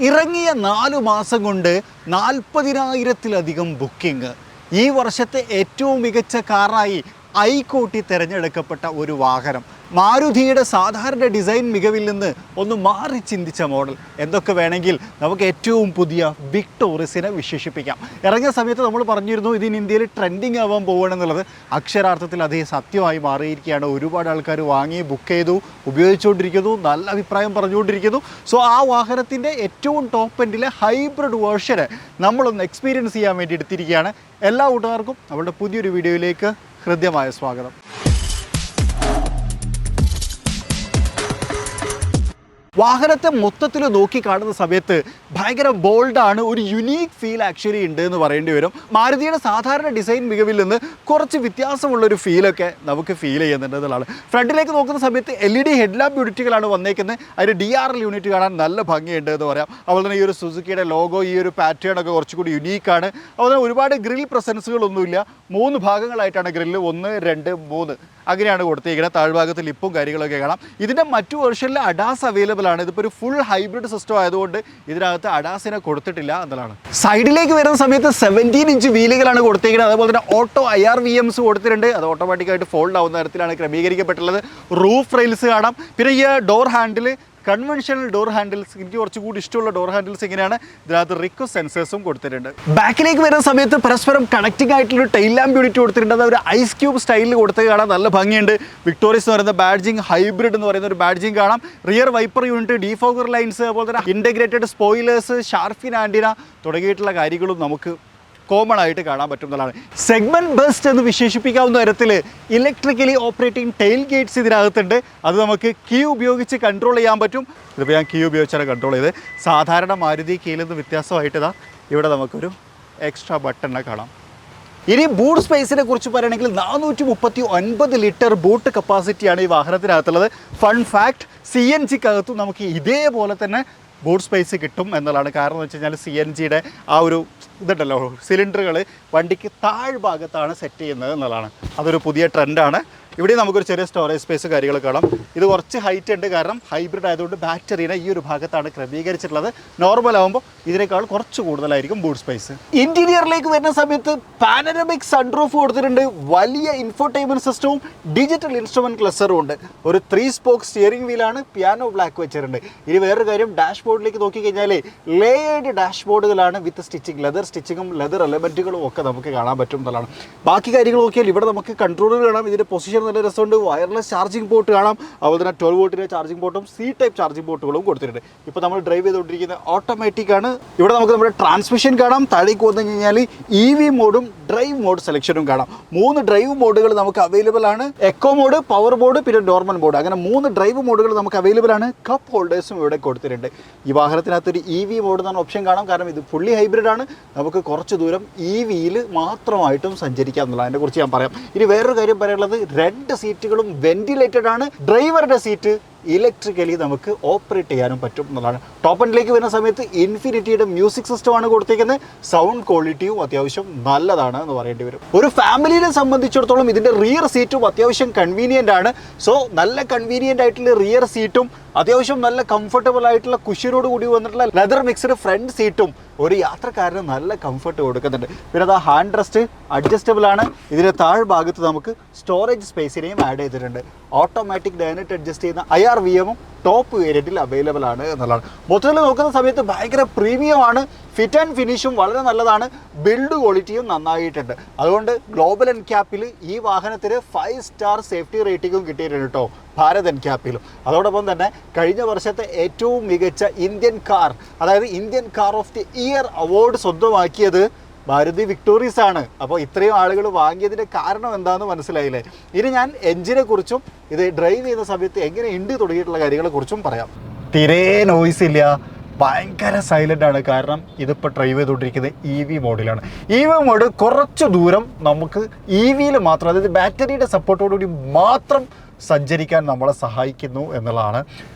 ഇറങ്ങിയ 4 മാസം കൊണ്ട് 40,000-ത്തിലധികം ബുക്കിംഗ്. ഈ വർഷത്തെ ഏറ്റവും മികച്ച കാറായി ഐക്കൂട്ടി തിരഞ്ഞെടുക്കപ്പെട്ട ഒരു വാഹനം. മാരുതിയുടെ സാധാരണ ഡിസൈൻ മികവിൽ നിന്ന് ഒന്ന് മാറി ചിന്തിച്ച മോഡൽ. എന്തൊക്കെ വേണമെങ്കിൽ നമുക്ക് ഏറ്റവും പുതിയ വിക്ടോറിയസിനെ വിശേഷിപ്പിക്കാം. ഇറങ്ങിയ സമയത്ത് നമ്മൾ പറഞ്ഞിരുന്നു ഇതിന് ഇന്ത്യയിൽ ട്രെൻഡിങ് ആവാൻ പോവുകയാണെന്നുള്ളത്. അക്ഷരാർത്ഥത്തിൽ അതേ സത്യമായി മാറിയിരിക്കുകയാണ്. ഒരുപാട് ആൾക്കാർ വാങ്ങി, ബുക്ക് ചെയ്തു, ഉപയോഗിച്ചുകൊണ്ടിരിക്കുന്നു, നല്ല അഭിപ്രായം പറഞ്ഞുകൊണ്ടിരിക്കുന്നു. സോ ആ വാഹനത്തിൻ്റെ ഏറ്റവും ടോപ്പ് എൻഡിലെ ഹൈബ്രിഡ് വേർഷന് നമ്മളൊന്ന് എക്സ്പീരിയൻസ് ചെയ്യാൻ വേണ്ടി എടുത്തിരിക്കുകയാണ്. എല്ലാ കൂട്ടുകാർക്കും നമ്മുടെ പുതിയൊരു വീഡിയോയിലേക്ക് ഹൃദ്യമായ സ്വാഗതം. വാഹനത്തെ മൊത്തത്തിൽ നോക്കി കാണുന്ന സമയത്ത് ഭയങ്കര ബോൾഡാണ്, ഒരു യുണീക്ക് ഫീൽ ആക്ച്വലി ഉണ്ട് എന്ന് പറയേണ്ടി വരും. മാരുതിയുടെ സാധാരണ ഡിസൈൻ മികവിൽ നിന്ന് കുറച്ച് വ്യത്യാസമുള്ളൊരു ഫീലൊക്കെ നമുക്ക് ഫീൽ ചെയ്യുന്നുണ്ട് എന്നുള്ളതാണ്. ഫ്രണ്ടിലേക്ക് നോക്കുന്ന സമയത്ത് LED ഹെഡ്ലാമ്പ് യൂണിറ്റുകളാണ് വന്നേക്കുന്നത്. അതിന് DRL യൂണിറ്റ് കാണാൻ നല്ല ഭംഗിയുണ്ട് എന്ന് പറയാം. അതുപോലെ തന്നെ ഈ ഒരു സുസുക്കിയുടെ ലോഗോ, ഈ ഒരു പാറ്റേൺ ഒക്കെ കുറച്ചുകൂടി യുണീക്കാണ്. അതുപോലെ തന്നെ ഒരുപാട് ഗ്രിൽ പ്രസൻസുകളൊന്നുമില്ല. 3 ഭാഗങ്ങളായിട്ടാണ് ഗ്രില്ല്, 1, 2, 3 അങ്ങനെയാണ് കൊടുത്തിരിക്കുന്നത്. താഴ്ഭാഗത്ത് ലിപ്പും കാര്യങ്ങളൊക്കെ കാണാം. ഇതിൻ്റെ മറ്റു വേർഷനിൽ അഡാസ് അവൈലബിൾ ആണ്. ഇതിപ്പോൾ ഒരു ഫുൾ ഹൈബ്രിഡ് സിസ്റ്റം ആയതുകൊണ്ട് ഇതിനകത്ത് അഡാസിനെ കൊടുത്തിട്ടില്ല എന്നുള്ളതാണ്. സൈഡിലേക്ക് വരുന്ന സമയത്ത് 17 ഇഞ്ച് വീലുകളാണ് കൊടുത്തിരിക്കുന്നത്. അതുപോലെ തന്നെ ഓട്ടോ IRVMs കൊടുത്തിട്ടുണ്ട്. അത് ഓട്ടോമാറ്റിക്കായിട്ട് ഫോൾഡ് ആവുന്ന തരത്തിലാണ് ക്രമീകരിക്കപ്പെട്ടുള്ളത്. റൂഫ് റെയിൽസ് കാണാം. പിന്നെ ഈ door handle conventional door handles, എനിക്ക് കുറച്ചുകൂടി ഇഷ്ടമുള്ള ഡോർ ഹാൻഡിൽസ് ഇങ്ങനെയാണ്. ഇതിനകത്ത് റിക്വസ്റ്റ് സെൻസേഴ്സും കൊടുത്തിട്ടുണ്ട്. ബാക്കിലേക്ക് വരുന്ന സമയത്ത് പരസ്പരം കണക്റ്റിംഗ് ആയിട്ടുള്ള ടെയിൽ ലാമ്പ് യൂണിറ്റ് കൊടുത്തിട്ടുണ്ട്. അത് ഒരു ഐസ് ക്യൂബ് സ്റ്റൈലിൽ കൊടുത്ത് കാണാൻ നല്ല ഭംഗിയുണ്ട്. വിക്ടോറിയസ് എന്ന് പറയുന്ന ബാഡ്ജിങ്, ഹൈബ്രിഡ് എന്ന് പറയുന്ന ഒരു ബാഡ്ജിങ് കാണാം. Rear wiper unit, defogger lines, അതുപോലെ തന്നെ ഇൻ്റഗ്രേറ്റഡ് സ്പോയിലേഴ്സ്, ഷാർഫിൻ ആൻറ്റിന തുടങ്ങിയിട്ടുള്ള കാര്യങ്ങളും നമുക്ക് കോമൺ ആയിട്ട് കാണാൻ പറ്റുന്നതാണ്. സെഗ്മെൻറ്റ് ബെസ്റ്റ് എന്ന് വിശേഷിപ്പിക്കാവുന്ന തരത്തിൽ ഇലക്ട്രിക്കലി ഓപ്പറേറ്റിംഗ് ടെയിൽ ഗേറ്റ്സ് ഇതിനകത്തുണ്ട്. അത് നമുക്ക് കീ ഉപയോഗിച്ച് കൺട്രോൾ ചെയ്യാൻ പറ്റും. ഇതിപ്പോൾ ഞാൻ കീ ഉപയോഗിച്ചാണ് കൺട്രോൾ ചെയ്ത്. സാധാരണ മാരുതി കീയിൽ നിന്ന് വ്യത്യാസമായിട്ട് ഇതാ ഇവിടെ നമുക്കൊരു എക്സ്ട്രാ ബട്ടണിനെ കാണാം. ഇനി ബൂട്ട് സ്പേസിനെ കുറിച്ച് പറയുകയാണെങ്കിൽ 439 ലിറ്റർ ബൂട്ട് കപ്പാസിറ്റിയാണ് ഈ വാഹനത്തിനകത്തുള്ളത്. ഫൺ ഫാക്ട്, CNGക്കകത്തും നമുക്ക് ഇതേപോലെ തന്നെ ബൂട്ട് സ്പേസ് കിട്ടും എന്നുള്ളതാണ്. കാരണം എന്ന് വെച്ച് കഴിഞ്ഞാൽ CNGയുടെ ആ ഒരു ഇതുണ്ടല്ലോ, സിലിണ്ടറുകൾ വണ്ടിക്ക് താഴ്ഭാഗത്താണ് സെറ്റ് ചെയ്യുന്നത് എന്നുള്ളതാണ്. അതൊരു പുതിയ ട്രെൻഡാണ്. ഇവിടെ നമുക്കൊരു ചെറിയ സ്റ്റോറേജ് സ്പേസ് കാര്യങ്ങൾ കാണാം. ഇത് കുറച്ച് ഹൈറ്റ് ഉണ്ട്, കാരണം ഹൈബ്രിഡ് ആയതുകൊണ്ട് ബാറ്ററീനെ ഈ ഒരു ഭാഗത്താണ് ക്രമീകരിച്ചിട്ടുള്ളത്. നോർമൽ ആകുമ്പോൾ ഇതിനേക്കാൾ കുറച്ച് കൂടുതലായിരിക്കും ബൂട്ട് സ്പേസ്. ഇൻറ്റീരിയറിലേക്ക് വരുന്ന സമയത്ത് പാനറമിക് സൺറൂഫ് കൊടുത്തിട്ടുണ്ട്. വലിയ ഇൻഫോർടൈൻമെൻറ്റ് സിസ്റ്റവും ഡിജിറ്റൽ ഇൻസ്ട്രുമെൻറ്റ് ക്ലസ്റ്ററും ഉണ്ട്. ഒരു 3 സ്പോക്ക് സ്റ്റിയറിംഗ് വീലാണ്, പിയാനോ ബ്ലാക്ക് വെച്ചിട്ടുണ്ട്. ഇനി വേറൊരു കാര്യം, ഡാഷ്ബോർഡിലേക്ക് നോക്കിക്കഴിഞ്ഞാൽ ലേയേർഡ് ഡാഷ്ബോർഡുകളാണ് വിത്ത് സ്റ്റിച്ചിങ്, ലെതർ സ്റ്റിച്ചിങ്ങും ലെതർ എലമെൻറ്റുകളും ഒക്കെ നമുക്ക് കാണാൻ പറ്റും എന്നുള്ളതാണ്. ബാക്കി കാര്യങ്ങൾ നോക്കിയാൽ ഇവിടെ നമുക്ക് കൺട്രോളുകൾ കാണാം. ഇതിൻ്റെ പൊസിഷൻ നല്ല രസമുണ്ട്. വയർലെസ് ചാർജിങ് പോർട്ട് കാണാം. അതുപോലെ തന്നെ 12 വോൾട്ടിൻ്റെ ചാർജിങ് പോർട്ടും C-ടൈപ്പ് ചാർജിങ് പോർട്ടുകളും കൊടുത്തിട്ടുണ്ട്. ഇപ്പോൾ നമ്മൾ ഡ്രൈവ് ചെയ്തുകൊണ്ടിരിക്കുന്ന ഓട്ടോമാറ്റിക് ആണ്. ഇവിടെ നമുക്ക് നമ്മുടെ ട്രാൻസ്മിഷൻ കാണാം. താഴേക്ക് വന്നു കഴിഞ്ഞാൽ EV മോഡും ഡ്രൈവ് മോഡ് സെലക്ഷനും കാണാം. 3 ഡ്രൈവ് മോഡുകൾ നമുക്ക് അവൈലബിൾ ആണ്. എക്കോ മോഡ്, പവർ മോഡ്, പിന്നെ നോർമൽ മോഡ്, അങ്ങനെ 3 ഡ്രൈവ് മോഡുകൾ നമുക്ക് അവൈലബിൾ ആണ്. കപ്പ് ഹോൾഡേഴ്സും ഇവിടെ കൊടുത്തിട്ടുണ്ട്. ഈ വാഹനത്തിനകത്തൊരു EV മോഡ് എന്ന ഓപ്ഷൻ കാണാം. കാരണം ഇത് ഫുള്ളി ഹൈബ്രിഡ് ആണ്. നമുക്ക് കുറച്ച് ദൂരം EVയിൽ മാത്രമായിട്ടും സഞ്ചരിക്കാം എന്നുള്ളത്. അതിനെക്കുറിച്ച് ഞാൻ പറയാം. ഇനി വേറൊരു കാര്യം പറയാനുള്ളത്, 2 സീറ്റുകളും വെന്റിലേറ്റഡ് ആണ്. ഡ്രൈവറുടെ സീറ്റ് ഇലക്ട്രിക്കലി നമുക്ക് ഓപ്പറേറ്റ് ചെയ്യാനും പറ്റും എന്നതാണ്. ടോപ്പ് എൻഡിലേക്ക് വരുന്ന സമയത്ത് ഇൻഫിനിറ്റിയുടെ മ്യൂസിക് സിസ്റ്റമാണ് കൊടുത്തിരിക്കുന്നത്. സൗണ്ട് ക്വാളിറ്റിയും അത്യാവശ്യം നല്ലതാണ് എന്ന് പറയേണ്ടി വരും. ഒരു ഫാമിലിയെ സംബന്ധിച്ചിടത്തോളം ഇതിൻ്റെ റിയർ സീറ്റും അത്യാവശ്യം കൺവീനിയൻ്റ് ആണ്. സോ നല്ല കൺവീനിയൻ്റ് ആയിട്ടുള്ള റിയർ സീറ്റും അത്യാവശ്യം നല്ല കംഫർട്ടബിൾ ആയിട്ടുള്ള കുഷ്യനോട് കൂടി വന്നിട്ടുള്ള ലെതർ മിക്സ്ഡ് ഫ്രണ്ട് സീറ്റും ഒരു യാത്രക്കാരന് നല്ല കംഫർട്ട് കൊടുക്കുന്നുണ്ട്. പിന്നെ അത് ഹാൻഡ് റെസ്റ്റ് അഡ്ജസ്റ്റബിൾ ആണ്. ഇതിൻ്റെ താഴ്ഭാഗത്ത് നമുക്ക് സ്റ്റോറേജ് സ്പേസിനെയും ആഡ് ചെയ്തിട്ടുണ്ട്. ഓട്ടോമാറ്റിക് ഡയനറ്റ് അഡ്ജസ്റ്റ് ചെയ്യുന്ന IRVMും ടോപ്പ് വേരിയൻറ്റിൽ അവൈലബിൾ ആണ് എന്നുള്ളതാണ്. മൊത്തത്തിൽ നോക്കുന്ന സമയത്ത് ഭയങ്കര പ്രീമിയം ആണ്. ഫിറ്റ് ആൻഡ് ഫിനിഷും വളരെ നല്ലതാണ്. ബിൽഡ് ക്വാളിറ്റിയും നന്നായിട്ടുണ്ട്. അതുകൊണ്ട് ഗ്ലോബൽ എൻക്യാപ്പിൽ ഈ വാഹനത്തിന് 5 സ്റ്റാർ സേഫ്റ്റി റേറ്റിംഗും കിട്ടിയിട്ടുണ്ട് കേട്ടോ, ഭാരത് എൻക്യാപ്പിലും. അതോടൊപ്പം തന്നെ കഴിഞ്ഞ വർഷത്തെ ഏറ്റവും മികച്ച ഇന്ത്യൻ കാർ, അതായത് Indian car of the year award സ്വന്തമാക്കിയത് മാരുതി വിക്ടോറിയസ് ആണ്. അപ്പോൾ ഇത്രയും ആളുകൾ വാങ്ങിയതിൻ്റെ കാരണം എന്താണെന്ന് മനസ്സിലായില്ലേ. ഇനി ഞാൻ എൻജിനെ കുറിച്ചും ഇത് ഡ്രൈവ് ചെയ്യുന്ന സമയത്ത് എങ്ങനെയുണ്ട് തുടങ്ങിയിട്ടുള്ള കാര്യങ്ങളെക്കുറിച്ചും പറയാം. തീരെ നോയ്സ് ഇല്ല, ഭയങ്കര സൈലൻ്റ് ആണ്. കാരണം ഇതിപ്പോൾ ഡ്രൈവ് ചെയ്തുകൊണ്ടിരിക്കുന്നത് EV മോഡിലാണ്. EV മോഡ് കുറച്ച് ദൂരം നമുക്ക് EVയിൽ മാത്രം, അതായത് ബാറ്ററിയുടെ സപ്പോർട്ടോടുകൂടി മാത്രം സഞ്ചരിക്കാൻ നമ്മളെ സഹായിക്കുന്നു എന്നുള്ളതാണ്.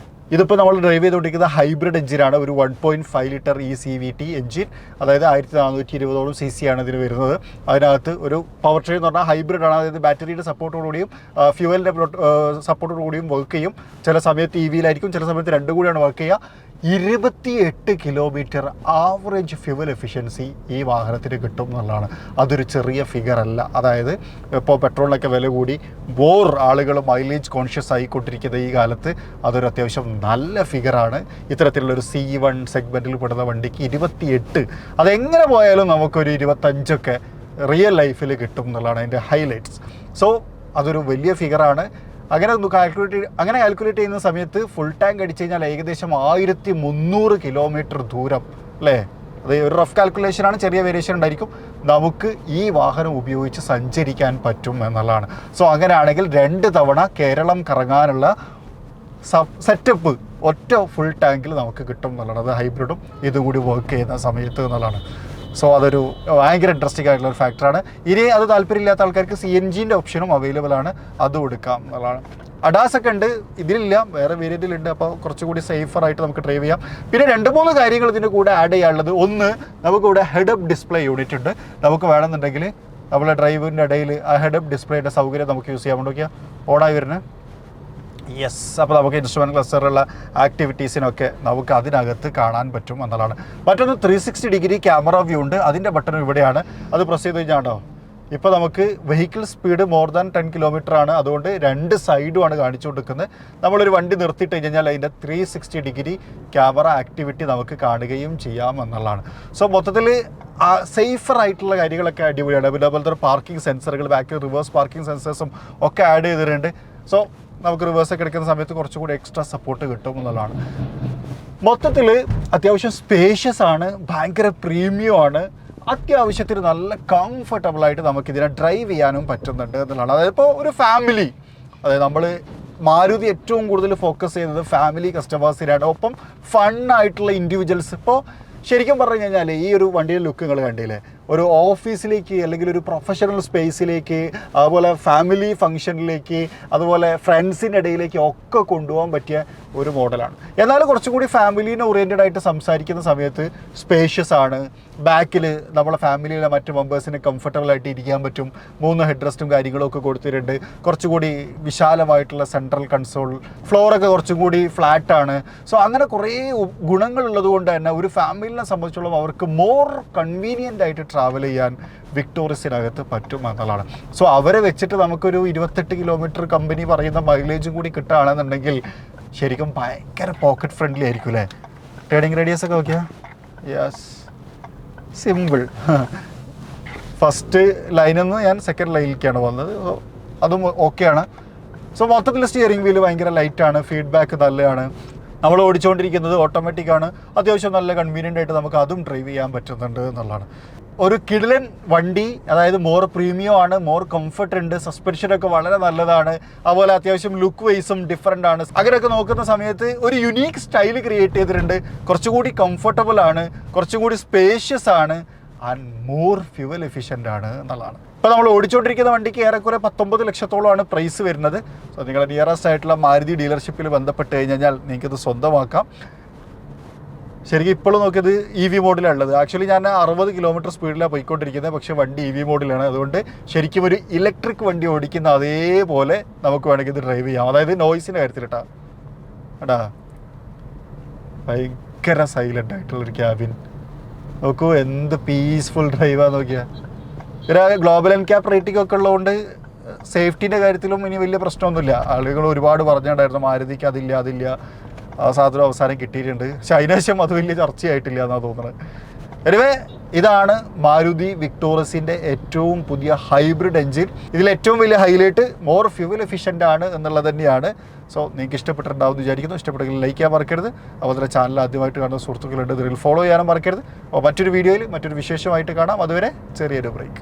ഇതിപ്പോൾ നമ്മൾ ഡ്രൈവ് ചെയ്തുകൊണ്ടിരിക്കുന്ന ഹൈബ്രിഡ് എഞ്ചിനാണ്. ഒരു 1.5 ലിറ്റർ CVT എഞ്ചിൻ, അതായത് 1420 CC ആണ് ഇതിന് വരുന്നത്. അതിനകത്ത് ഒരു പവർ ട്രെയിൻ എന്ന് പറഞ്ഞാൽ ഹൈബ്രിഡ് ആണ്. അതായത് ബാറ്ററിയുടെ സപ്പോർട്ടോടുകൂടിയും ഫ്യൂവലിൻ്റെ സപ്പോർട്ടോടുകൂടിയും വർക്ക് ചെയ്യും. ചില സമയത്ത് EVയിലായിരിക്കും, ചില സമയത്ത് രണ്ടും കൂടിയാണ് വർക്ക് ചെയ്യുക. 28 കിലോമീറ്റർ ആവറേജ് ഫ്യൂവൽ എഫിഷ്യൻസി ഈ വാഹനത്തിന് കിട്ടും എന്നുള്ളതാണ്. അതൊരു ചെറിയ ഫിഗർ അല്ല. അതായത് ഇപ്പോൾ പെട്രോളിനൊക്കെ വില കൂടി ആളുകൾ മൈലേജ് കോൺഷ്യസ് ആയിക്കൊണ്ടിരിക്കുന്ന ഈ കാലത്ത് അതൊരു അത്യാവശ്യം നല്ല ഫിഗറാണ്. ഇത്തരത്തിലുള്ളൊരു C1 സെഗ്മെൻറ്റിൽ പെടുന്ന വണ്ടിക്ക് 28, അതെങ്ങനെ പോയാലും നമുക്കൊരു 25 റിയൽ ലൈഫിൽ കിട്ടും എന്നുള്ളതാണ് അതിൻ്റെ ഹൈലൈറ്റ്സ്. സോ അതൊരു വലിയ ഫിഗറാണ്. അങ്ങനെ കാൽക്കുലേറ്റ് ചെയ്യുന്ന സമയത്ത് ഫുൾ ടാങ്ക് അടിച്ചു കഴിഞ്ഞാൽ ഏകദേശം 1300 കിലോമീറ്റർ ദൂരം അല്ലേ? അത് ഒരു റഫ് കാൽക്കുലേഷനാണ്, ചെറിയ വേരിയേഷൻ ഉണ്ടായിരിക്കും, നമുക്ക് ഈ വാഹനം ഉപയോഗിച്ച് സഞ്ചരിക്കാൻ പറ്റും എന്നുള്ളതാണ്. സോ അങ്ങനെയാണെങ്കിൽ 2 തവണ കേരളം കറങ്ങാനുള്ള സെറ്റപ്പ് ഒറ്റ ഫുൾ ടാങ്കിൽ നമുക്ക് കിട്ടും എന്നുള്ളതാണ്. അത് ഹൈബ്രിഡും ഇതുകൂടി വർക്ക് ചെയ്യുന്ന സമയത്ത് എന്നുള്ളതാണ്. സോ അതൊരു ഭയങ്കര ഇൻട്രസ്റ്റിംഗ് ആയിട്ടുള്ള ഒരു ഫാക്ടറാണ്. ഇനി അത് താല്പര്യമില്ലാത്ത ആൾക്കാർക്ക് CNGൻ്റെ ഓപ്ഷനും അവൈലബിൾ ആണ്, അതും എടുക്കാം എന്നുള്ളതാണ്. അഡാസ് ഒക്കെ ഉണ്ട്, ഇതിലില്ല, വേറെ വേരിയൻറ്റിലുണ്ട്. അപ്പോൾ കുറച്ചുകൂടി സേഫറായിട്ട് നമുക്ക് ഡ്രൈവ് ചെയ്യാം. പിന്നെ 2-3 കാര്യങ്ങൾ ഇതിൻ്റെ കൂടെ ആഡ് ചെയ്യാനുള്ളത്. ഒന്ന്, നമുക്കിവിടെ ഹെഡ് അപ്പ് ഡിസ്പ്ലേ യൂണിറ്റ് ഉണ്ട്. നമുക്ക് വേണമെന്നുണ്ടെങ്കിൽ നമ്മളെ ഡ്രൈവിൻ്റെ ഇടയിൽ ആ ഹെഡ് അപ്പ് ഡിസ്പ്ലേയുടെ സൗകര്യം നമുക്ക് യൂസ് ചെയ്യാൻ വേണ്ടി ഓണായി വരുന്നത്. യെസ്, അപ്പോൾ നമുക്ക് ഇൻസ്ട്രുമെൻറ്റ് ക്ലസ്റ്ററിലുള്ള ആക്ടിവിറ്റീസിനൊക്കെ നമുക്ക് അതിനകത്ത് കാണാൻ പറ്റും എന്നുള്ളതാണ്. മറ്റൊന്ന് 360 ഡിഗ്രി ക്യാമറ വ്യൂ ഉണ്ട്. അതിൻ്റെ ബട്ടൺ ഇവിടെയാണ്. അത് പ്രസ് ചെയ്ത് കഴിഞ്ഞാൽ ഇപ്പോൾ നമുക്ക് vehicle speed more than 10 kilometre ആണ്. അതുകൊണ്ട് 2 സൈഡുമാണ് കാണിച്ചു കൊടുക്കുന്നത്. നമ്മളൊരു വണ്ടി നിർത്തിയിട്ട് കഴിഞ്ഞാൽ അതിൻ്റെ 360 ഡിഗ്രി ക്യാമറ ആക്ടിവിറ്റി നമുക്ക് കാണുകയും ചെയ്യാം എന്നുള്ളതാണ്. സോ മൊത്തത്തിൽ സേഫറായിട്ടുള്ള കാര്യങ്ങളൊക്കെ അടിപൊളിയാണ്. പിന്നെ അതുപോലത്തെ പാർക്കിംഗ് സെൻസറുകൾ, ബാക്കിൽ റിവേഴ്സ് പാർക്കിംഗ് സെൻസേഴ്സും ഒക്കെ ആഡ് ചെയ്തിട്ടുണ്ട്. സോ നമുക്ക് റിവേഴ്സൊക്കെ എടുക്കുന്ന സമയത്ത് കുറച്ചുകൂടി എക്സ്ട്രാ സപ്പോർട്ട് കിട്ടും എന്നുള്ളതാണ്. മൊത്തത്തിൽ അത്യാവശ്യം സ്പേഷ്യസ് ആണ്, ഭയങ്കര പ്രീമിയം ആണ്, അത്യാവശ്യത്തിന് നല്ല കംഫർട്ടബിളായിട്ട് നമുക്കിതിനെ ഡ്രൈവ് ചെയ്യാനും പറ്റുന്നുണ്ട് എന്നുള്ളതാണ്. അതായത് ഇപ്പോൾ ഒരു ഫാമിലി, അതായത് നമ്മൾ മാരുതി ഏറ്റവും കൂടുതൽ ഫോക്കസ് ചെയ്യുന്നത് ഫാമിലി കസ്റ്റമേഴ്സിനാണ്. ഒപ്പം ഫണ്ണായിട്ടുള്ള ഇൻഡിവിജ്വൽസ്. ഇപ്പോൾ ശരിക്കും പറഞ്ഞു കഴിഞ്ഞാൽ ഈ ഒരു വണ്ടിയുടെ ലുക്ക് നിങ്ങൾ കണ്ടില്ലേ, ഒരു ഓഫീസിലേക്ക് അല്ലെങ്കിൽ ഒരു പ്രൊഫഷണൽ സ്പേസിലേക്ക്, അതുപോലെ ഫാമിലി ഫംഗ്ഷനിലേക്ക്, അതുപോലെ ഫ്രണ്ട്സിൻ്റെ ഇടയിലേക്ക് ഒക്കെ കൊണ്ടുപോകാൻ പറ്റിയ ഒരു മോഡലാണ്. എന്നാൽ കുറച്ചുകൂടി ഫാമിലീനെ ഓറിയൻറ്റഡ് ആയിട്ട് സംസാരിക്കുന്ന സമയത്ത് സ്പേഷ്യസ് ആണ്. ബാക്കിൽ നമ്മളെ ഫാമിലിയിലെ മറ്റ് മെമ്പേഴ്സിന് കംഫർട്ടബിളായിട്ട് ഇരിക്കാൻ പറ്റും. 3 ഹെഡ് റെസ്റ്റും കാര്യങ്ങളൊക്കെ കൊടുത്തിട്ടുണ്ട്. കുറച്ചുകൂടി വിശാലമായിട്ടുള്ള സെൻട്രൽ കൺസോൾ, ഫ്ലോറൊക്കെ കുറച്ചും കൂടി ഫ്ലാറ്റാണ്. സോ അങ്ങനെ കുറേ ഗുണങ്ങളുള്ളത് കൊണ്ട് തന്നെ ഒരു ഫാമിലിനെ സംബന്ധിച്ചോളം അവർക്ക് മോർ കൺവീനിയൻ്റ് ആയിട്ട് ട്രാവൽ ചെയ്യാൻ വിക്ടോറിയസിനകത്ത് പറ്റും എന്നുള്ളതാണ്. സോ അവരെ വെച്ചിട്ട് നമുക്കൊരു 28 കിലോമീറ്റർ കമ്പനി പറയുന്ന മൈലേജും കൂടി കിട്ടുകയാണെന്നുണ്ടെങ്കിൽ ശരിക്കും ഭയങ്കര പോക്കറ്റ് ഫ്രണ്ട്ലി ആയിരിക്കും അല്ലേ? ടേണിംഗ് റേഡിയസ് ഒക്കെ നോക്കിയാൽ യെസ്, സിമ്പിൾ. ഫസ്റ്റ് ലൈനിൽ നിന്ന് ഞാൻ സെക്കൻഡ് ലൈനിലേക്കാണ് വന്നത്. അതും ഓക്കെയാണ്. സോ മൊത്തത്തിൽ സ്റ്റിയറിംഗ് വീല് ഭയങ്കര ലൈറ്റാണ്, ഫീഡ്ബാക്ക് നല്ലതാണ്. നമ്മൾ ഓടിച്ചുകൊണ്ടിരിക്കുന്നത് ഓട്ടോമാറ്റിക്കാണ്, അത്യാവശ്യം നല്ല കൺവീനിയൻ്റ് ആയിട്ട് നമുക്ക് അതും ഡ്രൈവ് ചെയ്യാൻ പറ്റുന്നുണ്ട് എന്നുള്ളതാണ്. ഒരു കിടിലൻ വണ്ടി, അതായത് മോർ പ്രീമിയം ആണ്, മോർ കംഫർട്ട് ഉണ്ട്, സസ്പെൻഷനൊക്കെ വളരെ നല്ലതാണ്, അതുപോലെ അത്യാവശ്യം ലുക്ക് വൈസും ഡിഫറൻ്റ് ആണ്. അങ്ങനെയൊക്കെ നോക്കുന്ന സമയത്ത് ഒരു യുണീക്ക് സ്റ്റൈൽ ക്രിയേറ്റ് ചെയ്തിട്ടുണ്ട്. കുറച്ചുകൂടി കംഫർട്ടബിൾ ആണ്, കുറച്ചുകൂടി സ്പേഷ്യസ് ആണ്, ആൻഡ് മോർ ഫ്യൂവൽ എഫിഷ്യൻ്റ് ആണ് എന്നുള്ളതാണ്. ഇപ്പോൾ നമ്മൾ ഓടിച്ചുകൊണ്ടിരിക്കുന്ന വണ്ടിക്ക് ഏറെക്കുറെ 19 ലക്ഷത്തോളമാണ് പ്രൈസ് വരുന്നത്. സോ നിങ്ങളുടെ നിയറസ്റ്റ് ആയിട്ടുള്ള മാരുതി ഡീലർഷിപ്പിൽ ബന്ധപ്പെട്ട് കഴിഞ്ഞാൽ നിങ്ങൾക്കിത് സ്വന്തമാക്കാം. ശരിക്കും ഇപ്പോഴും നോക്കിയത് EV മോഡിലുള്ളത്. ആക്ച്വലി ഞാൻ 60 കിലോമീറ്റർ സ്പീഡിലാണ് പോയിക്കൊണ്ടിരിക്കുന്നത്, പക്ഷേ വണ്ടി EV മോഡിലാണ്. അതുകൊണ്ട് ശരിക്കും ഒരു ഇലക്ട്രിക് വണ്ടി ഓടിക്കുന്ന അതേപോലെ നമുക്ക് വേണമെങ്കിൽ ഇത് ഡ്രൈവ് ചെയ്യാം. അതായത് നോയ്സിൻ്റെ കാര്യത്തിൽ എടാ ഭയങ്കര സൈലൻ്റ് ആയിട്ടുള്ളൊരു ക്യാബിൻ. നോക്കൂ എന്ത് പീസ്ഫുൾ ഡ്രൈവാന്ന് നോക്കിയാൽ. ഒരു ഗ്ലോബൽ എൻക്യാപ് റേറ്റിംഗ് ഒക്കെ ഉള്ളതുകൊണ്ട് സേഫ്റ്റീൻ്റെ കാര്യത്തിലും ഇനി വലിയ പ്രശ്നമൊന്നുമില്ല. ആളുകൾ ഒരുപാട് പറഞ്ഞിട്ടുണ്ടായിരുന്നു മാരുതിക്ക് അതില്ല, ആ സാധനം അവസാനം കിട്ടിയിട്ടുണ്ട്. പക്ഷെ അതിനുശേഷം അത് വലിയ ചർച്ചയായിട്ടില്ല എന്നാണ് തോന്നുന്നത്. എനിവേ ഇതാണ് മാരുതി വിക്ടോറിയസിൻ്റെ ഏറ്റവും പുതിയ ഹൈബ്രിഡ് എൻജിൻ. ഇതിൽ ഏറ്റവും വലിയ ഹൈലൈറ്റ് മോർ ഫ്യൂവൽ എഫിഷ്യൻ്റ് ആണ് എന്നുള്ളത് തന്നെയാണ്. സോ നിങ്ങൾക്ക് ഇഷ്ടപ്പെട്ടിട്ടുണ്ടാവും എന്ന് വിചാരിക്കുന്നു. ഇഷ്ടപ്പെട്ടെങ്കിൽ ലൈക്ക് ചെയ്യാൻ മറക്കരുത്. അതുപോലെ ചാനൽ ആദ്യമായിട്ട് കാണുന്ന സുഹൃത്തുക്കളുണ്ട്, ഇതിൽ ഫോളോ ചെയ്യാനും മറക്കരുത്. അപ്പോൾ മറ്റൊരു വീഡിയോയിൽ മറ്റൊരു വിശേഷമായിട്ട് കാണാം. അതുവരെ ചെറിയൊരു ബ്രേക്ക്.